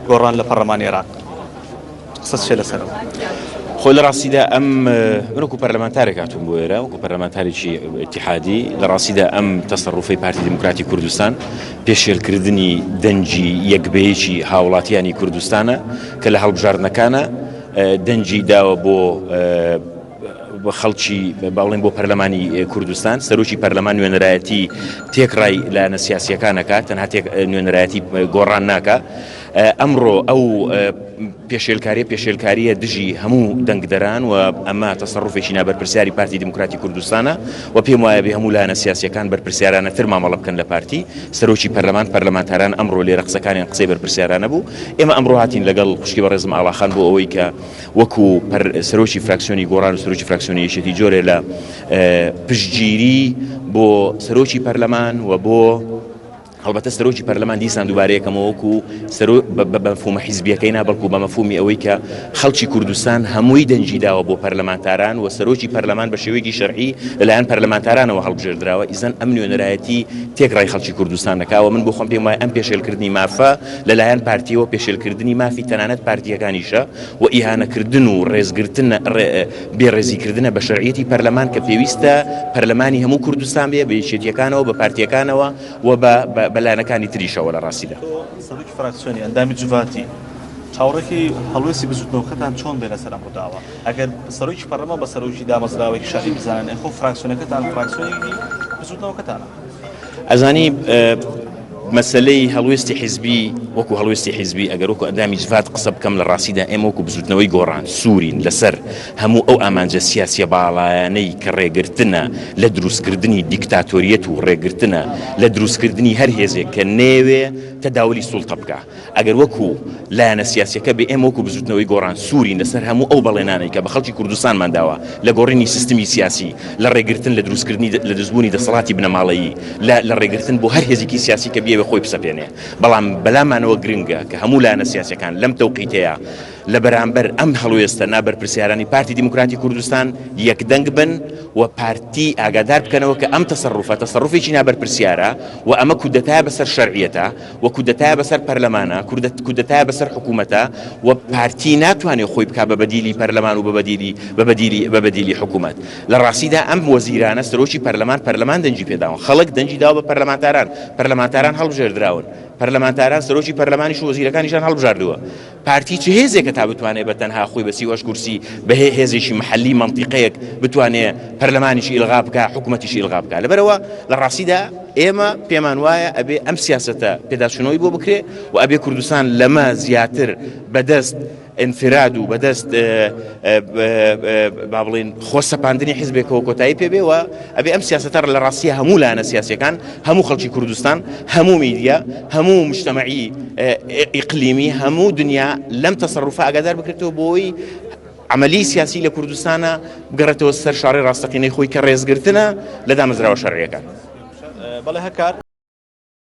گۆڕان لە پەرلەمانی عێراق قسە چێ لەسەرەوە؟ خۆ لە ڕاستیدا ئەم منوەکو پەرلەمانتارێک هاتووم بۆ ئێرە وەکو پەرلەمانتارێکی ئیتیحادی لە ڕاستیدا ئەم تەسەڕوفەی پارتی دموکراتی کوردستان پێشێلکردنی دەنجی یەکبەیەکی هاوڵاتیانی کوردستانە کە لە هەڵبژاردنەکانە دەنجی داوە بۆ خەڵکی باڵێن بۆ پەرلەمانی کوردستان سەرۆکی پەرلەمان نوێنەرایەتی تێکڕای لە نەسیاسیەکانەکە تەنها نوێنەرایەتی گۆڕان ناکە ئەمڕۆ ئەو پێشێلکاریە دژی هەموو دەنگدەران و ئەمە تەسەڕوفێکی نابەرپرسیاری پارتی دموکراتی کوردستانە و پێم وایە بێ هەموو لایەنە سیاسیەکان بەرپرسیارانە تر مامەڵە بکەن لە پارتی سەرۆکی پەرلەمانتاران ئەمڕۆ لێرە قسەکانیان قسەی بەرپرسیارانە بوو ئێمە ئەمڕۆ هاتین لەگەڵ خوشکی بەڕێزم ئاڵاخان بۆ ئەوەی کە وەکو سەرۆکی فراکسیۆنی گۆڕان و سەرۆکی فراکسیۆنی یەکێتی جۆرێ لە پشتگیری بۆ سەرۆکی پەرلەمان و بۆ هەڵبەتە سەرۆکی پەرلەمان دیسان دووبارەیەکەمەوە وەکو بە مەفهومە حیزبیەکەی نابەڵکو بە مەفهومی ئەوەی کە خەڵکی کوردستان هەمووی دەنجی داوە بۆ پەرلەمانتاران و سەرۆکی پەرلەمان بە شێوەیەکی شەرعی لەلایەن پەرلەمانتارانەوە هەڵبژێردراوە ئیزەن ئەم نوێنەرایەتی تێکڕای خەڵکی کوردستان دەکاوە من بۆ خۆم پێم وایە ئەم پێشێلکردنی مافە لەلایەن پارتیەوە پێشێلکردنی مافی تەنانەت پارتیەکانیشە و ئیهانەکردن و ڕێزگرتن بێڕێزیکردنە بە شەرعیەتی پەرلەمان کە پێویستە پەرلەمانی هەموو کوردستان بێ بە یەکێتیەکانەوە بە پارتیەکانەوە و بەلایەنەکانی تریشەوە لە ڕاستیدا. سەرۆکی فراکسیۆنی ئەندامی جوڤاتی چاوەڕێکی هەڵوێستی بزوتنەوەکەتان چۆن بێ لەسەر ئەم ڕووداوە ئەگەر سەرۆکی پەرلەمان بە سەرۆکی دامەزراوەیەکی شاری بزانن خۆ فراکسیۆنەکەتان فراکسیۆنێکی بزوتنەوەکەتانە ئەزانی مەسلەی هەڵوێستی حیزبی وەکو هەڵوێستی حیزبی ئەگەر وەکو ئەندامی جوڤات قسە بکەم لە ڕاستیدا ئێمە وەکو بزوتنەوەی گۆڕان سوورین لەسەر هەموو ئەو ئامانجە سیاسیە باڵایانەی کە ڕێگرتنە لە دروستکردنی دیکتاتۆریەت و ڕێگرتنە لە دروستکردنی هەر هێزێک کە نێوێ تەداولی سوڵتە بکە ئەگەر وەکو لایەنە سیاسیەکە بێ ئێمە وەکو بزوتنەوەی گۆڕان سوورین لەسەر هەموو ئەو بەڵێنانەی کە بە خەڵکی کوردستانمان داوە لە گۆڕینی سیستمی سیاسی لە ڕێگرتن لە دروستکردنی لە دەستبوونی دەسەڵاتی بنەماڵەیی لە ڕێگرتن بۆ هەر هێزێکی سیاسی کە بێوە خۆی بسەپێنێ بەڵام بەلامانەوە گرنگە کە هەموو لایەنە سیاسیەکان لەم تەوقیتەیە لە بەرامبەر ئەم هەڵوێستە نابەرپرسیارانی پارتی دموکراتی کوردستان یەکدەنگ بن و پارتی ئاگادار بکەنەوە کە ئەم تەسەڕوفێکی نابەرپرسیارە و ئەمە کودەتایە بەسەر شەرعیەتە و کودەتایە بەسەر پەرلەمانە کودەتایە بەسەر حکوومەتە و پارتی ناتوانێت خۆی بکا بە بەدیلی پەرلەمان و بە بەدیلی حکوومەت لە ڕاستیدا ئەم وەزیرانە سەرۆکی پەرلەمان دەنجی پێداون خەڵک دەنجی داوە بە پەرلەمانتاران هەڵبژێردراون پەرلەمانتاران سەرۆکی پەرلەمانیش و وەزیرەکانیشان هەڵبژاردووە پارتی چ هێزێکە تا بتوانێت بە تەنها خۆی بە 38 کورسی بە هێزێکی محەلی مەنتیقەیەک بتوانێت پەرلەمانیشی ئیلغا بکە حکوومەتیشی ئیلغا بکە لەبەرەوە لە ڕاستیدا ئێمە پێمان وایە ئەبێ ئەم سیاسەتە پێداچوونەوەی بۆ بکرێ و ئەبێ کوردستان لەمە زیاتر بەدەست انفراد و بەدەست با بڵێن خۆسەپاندنی حیزبێکەوە کۆتایی پێبێ و ئەبێ ئەم سیاسەتە لە ڕاستیە هەموو لایەنە سیاسیەکان هەموو خەڵکی کوردستان هەموو میدیا هەموو مجتەمەعی ئیقلیمی هەموو دنیا لەم تەسەڕوفە ئاگادار بکرێتەوە بۆی عملی سیاسی لە کوردستانە بگەڕێتەوە سەر شاڕی ڕاستەقینەی خۆی کە ڕێزگرتنە لە دامەزراوە شەرعیەکان. بەڵێ هەکار